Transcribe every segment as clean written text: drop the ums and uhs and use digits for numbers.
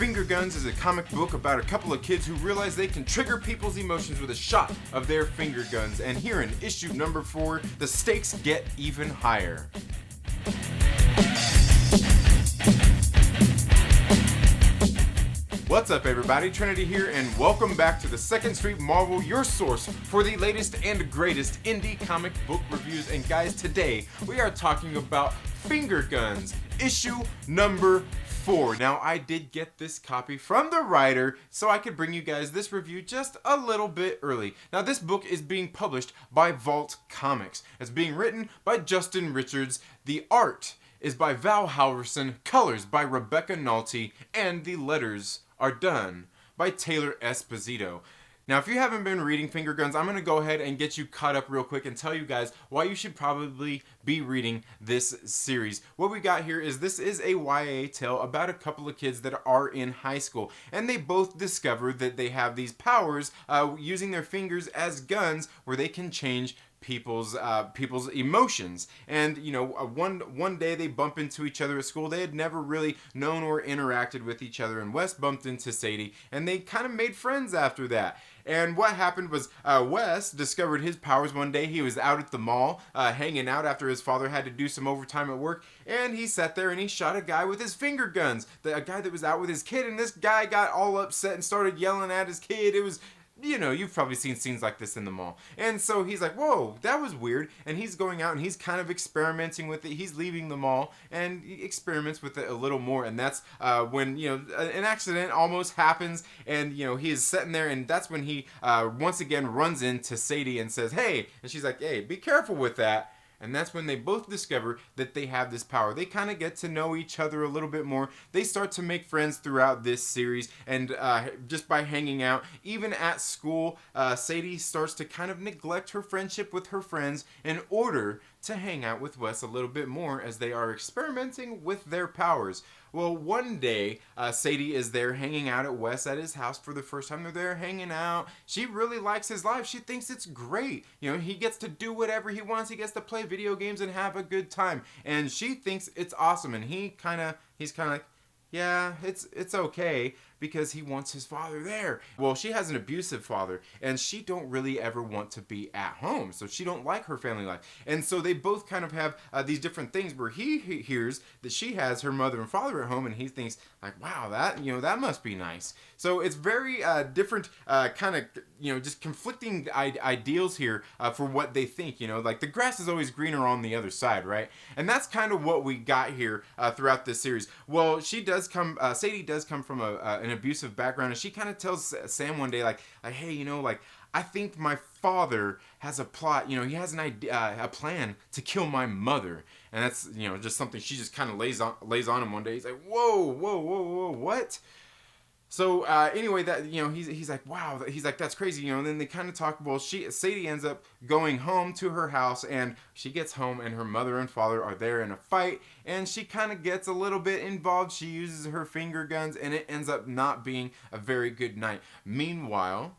Finger Guns is a comic book about a couple of kids who realize they can trigger people's emotions with a shot of their finger guns. And here in issue number 4, the stakes get even higher. What's up, everybody? Trinity here, and welcome back to the 2nd Street Marvel, your source for the latest and greatest indie comic book reviews. And guys, today we are talking about Finger Guns, issue number 4. Now, I did get this copy from the writer so I could bring you guys this review just a little bit early. Now, this book is being published by Vault Comics. It's being written by Justin Richards. The art is by Val Halvorson, colors by Rebecca Nalty, and the letters are done by Taylor Esposito. Now, if you haven't been reading Finger Guns, I'm going to go ahead and get you caught up real quick and tell you guys why you should probably be reading this series. What we got here is this is a YA tale about a couple of kids that are in high school, and they both discover that they have these powers using their fingers as guns where they can change people's emotions. And you know, one day they bump into each other at school. They had never really known or interacted with each other, and Wes bumped into Sadie, and they kind of made friends after that. And what happened was Wes discovered his powers one day. He was out at the mall hanging out after his father had to do some overtime at work, and he sat there and he shot a guy with his finger guns, a guy that was out with his kid, and this guy got all upset and started yelling at his kid. It was, you know, you've probably seen scenes like this in the mall. And so he's like, whoa, that was weird. And he's going out and he's kind of experimenting with it. He's leaving the mall and he experiments with it a little more. And that's when, you know, an accident almost happens. And, you know, he is sitting there, and that's when he once again runs into Sadie and says, hey. And she's like, hey, be careful with that. And that's when they both discover that they have this power. They kind of get to know each other a little bit more. They start to make friends throughout this series, and just by hanging out, even at school, Sadie starts to kind of neglect her friendship with her friends in order to hang out with Wes a little bit more as they are experimenting with their powers. Well, one day, Sadie is there hanging out at Wes at his house for the first time. They're there hanging out. She really likes his life. She thinks it's great. You know, he gets to do whatever he wants. He gets to play video games and have a good time. And she thinks it's awesome. And he's kind of like, yeah, it's okay, because he wants his father there. Well, she has an abusive father, and she don't really ever want to be at home, so she don't like her family life. And so they both kind of have these different things where he hears that she has her mother and father at home, and he thinks like, wow, that must be nice. So it's very different kind of, you know, just conflicting ideals here for what they think. You know, like the grass is always greener on the other side, right? And that's kind of what we got here throughout this series. Well, Sadie does come from an abusive background, and she kind of tells Sam one day, like, hey, you know, like, I think my father has a plot, you know, he has an idea, a plan to kill my mother. And that's, you know, just something she just kind of lays on him one day. He's like, whoa, what? So anyway, that, you know, he's like, wow, he's like, that's crazy, you know. And then they kind of talk. Well, Sadie ends up going home to her house, and she gets home, and her mother and father are there in a fight, and she kind of gets a little bit involved. She uses her finger guns, and it ends up not being a very good night. Meanwhile,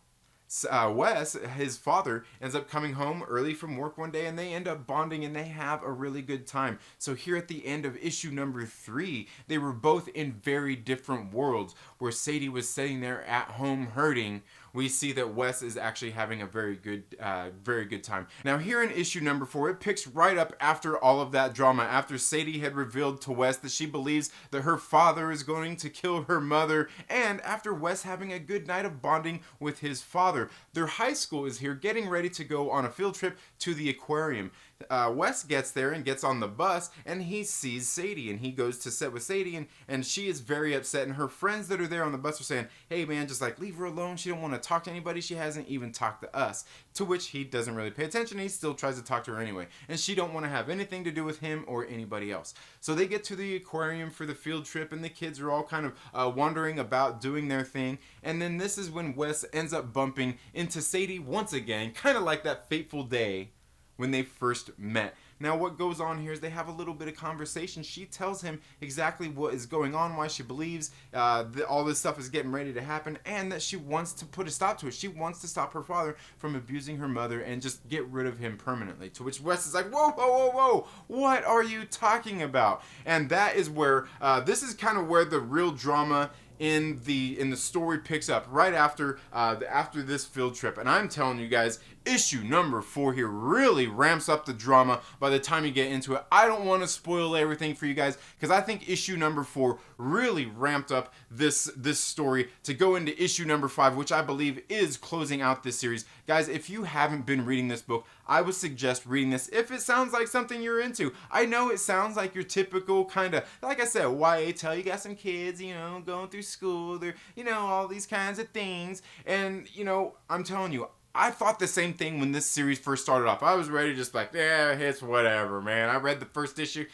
Wes, his father, ends up coming home early from work one day, and they end up bonding, and they have a really good time. So here at the end of issue number 3, they were both in very different worlds. Where Sadie was sitting there at home hurting, we see that Wes is actually having a very good time. Now here in issue number 4, it picks right up after all of that drama, after Sadie had revealed to Wes that she believes that her father is going to kill her mother, and after Wes having a good night of bonding with his father. Their high school is here getting ready to go on a field trip to the aquarium. Wes gets there and gets on the bus, and he sees Sadie, and he goes to sit with Sadie, and she is very upset, and her friends that are there on the bus are saying, hey man, just like leave her alone, she don't want to talk to anybody, she hasn't even talked to us. To which he doesn't really pay attention, he still tries to talk to her anyway, and she don't want to have anything to do with him or anybody else. So they get to the aquarium for the field trip, and the kids are all kind of wondering about doing their thing, and then this is when Wes ends up bumping into Sadie once again, kind of like that fateful day when they first met. Now what goes on here is they have a little bit of conversation. She tells him exactly what is going on, why she believes that all this stuff is getting ready to happen, and that she wants to put a stop to it. She wants to stop her father from abusing her mother and just get rid of him permanently. To which Wes is like, whoa, what are you talking about? And that is where, this is kind of where the real drama the story picks up right after after this field trip. And I'm telling you guys, issue number 4 here really ramps up the drama by the time you get into it. I don't want to spoil everything for you guys because I think issue number 4 really ramped up this story to go into issue number 5, which I believe is closing out this series. Guys, if you haven't been reading this book, I would suggest reading this if it sounds like something you're into. I know it sounds like your typical kind of, like I said, YA tale. You got some kids, you know, going through school, they're, you know, all these kinds of things. And, you know, I'm telling you, I thought the same thing when this series first started off. I was ready just like, yeah, it's whatever, man. I read the first issue,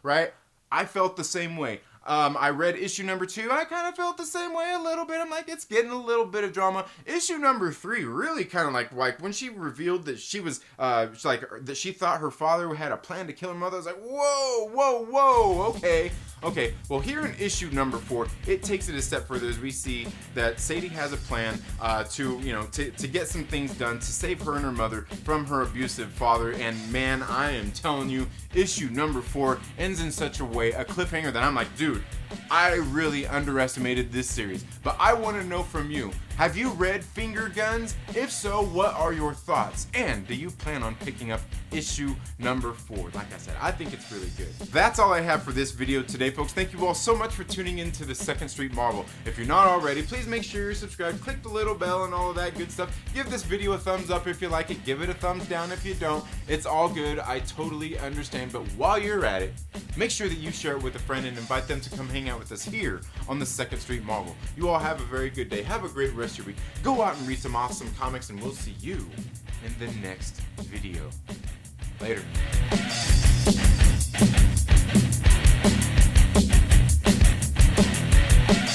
right? I felt the same way. I read issue number 2. I kind of felt the same way a little bit. I'm like, it's getting a little bit of drama. Issue number 3 really kind of like when she revealed that she was that she thought her father had a plan to kill her mother. I was like, whoa, okay. Well, here in issue number 4, it takes it a step further as we see that Sadie has a plan to get some things done to save her and her mother from her abusive father. And man, I am telling you, issue number 4 ends in such a way, a cliffhanger, that I'm like, dude, I really underestimated this series. But I want to know from you, have you read Finger Guns? If so, what are your thoughts? And do you plan on picking up issue number 4? Like I said, I think it's really good. That's all I have for this video today, folks. Thank you all so much for tuning in to the Second Street Marvel. If you're not already, please make sure you're subscribed. Click the little bell and all of that good stuff. Give this video a thumbs up if you like it. Give it a thumbs down if you don't. It's all good. I totally understand. But while you're at it, make sure that you share it with a friend and invite them to come hang out with us here on the Second Street Marvel. You all have a very good day. Have a great rest of your week. Go out and read some awesome comics, and we'll see you in the next video. Later.